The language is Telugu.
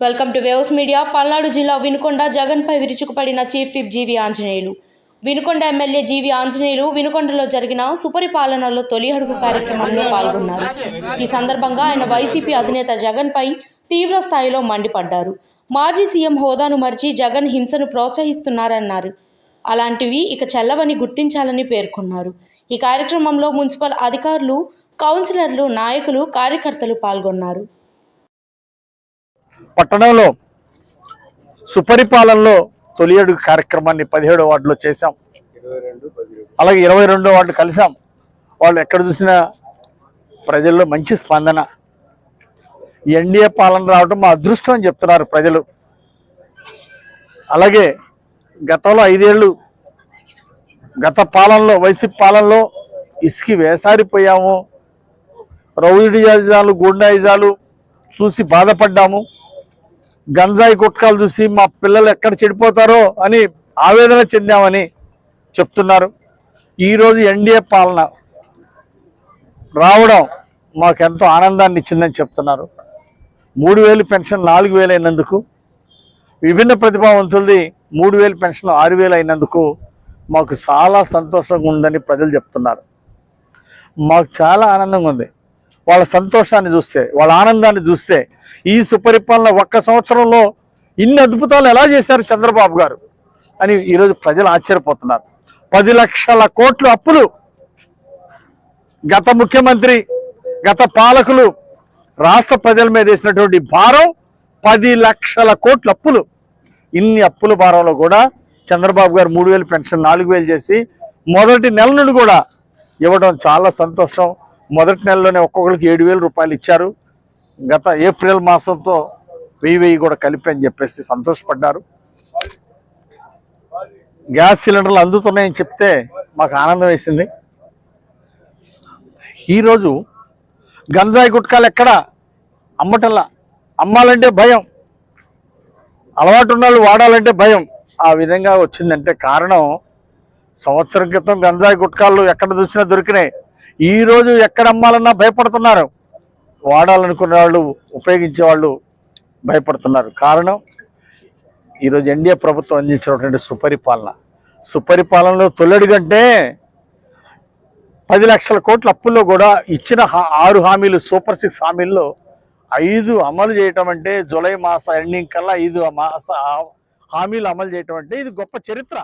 Welcome to waves media. Palnadu జిల్లా వినుకొండ జగన్పై విరుచుకుపడిన చీఫ్ విప్ జీవి ఆంజనేయులు. వినుకొండ ఎమ్మెల్యే జీవి ఆంజనేయులు వినుకొండలో జరిగిన సుపరిపాలనలో తొలి అడుగు కార్యక్రమంలో పాల్గొన్నారు. ఈ సందర్భంగా ఆయన వైసీపీ అధినేత జగన్పై తీవ్ర స్థాయిలో మండిపడ్డారు. మాజీ సీఎం హోదాను మరిచి జగన్ హింసను ప్రోత్సహిస్తున్నారన్నారు. అలాంటివి ఇక చెల్లవని గుర్తించాలని పేర్కొన్నారు. ఈ కార్యక్రమంలో మున్సిపల్ అధికారులు, కౌన్సిలర్లు, నాయకులు, కార్యకర్తలు పాల్గొన్నారు. పట్టణంలో సుపరిపాలనలో తొలి అడుగు కార్యక్రమాన్ని 17వ వార్డులో చేశాం. అలాగే 22వ వార్డు కలిసాం. వాళ్ళు ఎక్కడ చూసినా ప్రజల్లో మంచి స్పందన. ఎన్డీఏ పాలన రావడం మా అదృష్టం అని చెప్తున్నారు ప్రజలు. అలాగే గతంలో 5 ఏళ్ళు గత పాలనలో వైసీపీ పాలనలో ఇసుకి వేసారిపోయాము, రౌడీయిజాలు, గుండాయిజాలు చూసి బాధపడ్డాము. గంజాయి గుట్కాలు చూసి మా పిల్లలు ఎక్కడ చెడిపోతారో అని ఆవేదన చెందామని చెప్తున్నారు. ఈరోజు ఎన్డీఏ పాలన రావడం మాకెంతో ఆనందాన్ని ఇచ్చిందని చెప్తున్నారు. 3000 పెన్షన్ 4000 అయినందుకు, విభిన్న ప్రతిభావంతులది 3000 పెన్షన్ 6000 అయినందుకు మాకు చాలా సంతోషంగా ఉందని ప్రజలు చెప్తున్నారు. మాకు చాలా ఆనందంగా ఉంది. వాళ్ళ సంతోషాన్ని చూస్తే, వాళ్ళ ఆనందాన్ని చూస్తే, ఈ సుపరిపాలన ఒక్క సంవత్సరంలో ఇన్ని అద్భుతాలు ఎలా చేశారు చంద్రబాబు గారు అని ఈరోజు ప్రజలు ఆశ్చర్యపోతున్నారు. 10 లక్షల కోట్లు అప్పులు గత ముఖ్యమంత్రి, గత పాలకులు రాష్ట్ర ప్రజల మీద వేసినటువంటి భారం 10 లక్షల కోట్ల అప్పులు. ఇన్ని అప్పుల భారంలో కూడా చంద్రబాబు గారు 3000 పెన్షన్ 4000 చేసి మొదటి నెల నుండి కూడా ఇవ్వడం చాలా సంతోషం. మొదటి నెలలోనే ఒక్కొక్కరికి 7000 రూపాయలు ఇచ్చారు. గత ఏప్రిల్ మాసంతో 1000 కూడా కలిపి అని చెప్పేసి సంతోషపడ్డారు. గ్యాస్ సిలిండర్లు అందుతున్నాయని చెప్తే మాకు ఆనందం వేసింది. ఈరోజు గంజాయి గుట్కాలు ఎక్కడ అమ్మటల్లా, అమ్మాలంటే భయం, అలవాటు ఉన్న వాళ్ళు వాడాలంటే భయం. ఆ విధంగా వచ్చిందంటే కారణం సంవత్సరం క్రితం గంజాయి గుట్కాలు ఎక్కడ చూసినా దొరికినాయి. ఈరోజు ఎక్కడ అమ్మాలన్నా భయపడుతున్నారు. వాడాలనుకునే వాళ్ళు, ఉపయోగించే వాళ్ళు భయపడుతున్నారు. కారణం ఈరోజు ఎన్డీఏ ప్రభుత్వం అందించినటువంటి సుపరిపాలనలో తొలడిగంటే 10 లక్షల కోట్ల అప్పుల్లో కూడా ఇచ్చిన 6 హామీలు, సూపర్ 6 హామీల్లో 5 అమలు చేయటం అంటే జూలై మాస ఎండింగ్ కల్లా 5 హామీలు అమలు చేయటం అంటే ఇది గొప్ప చరిత్ర.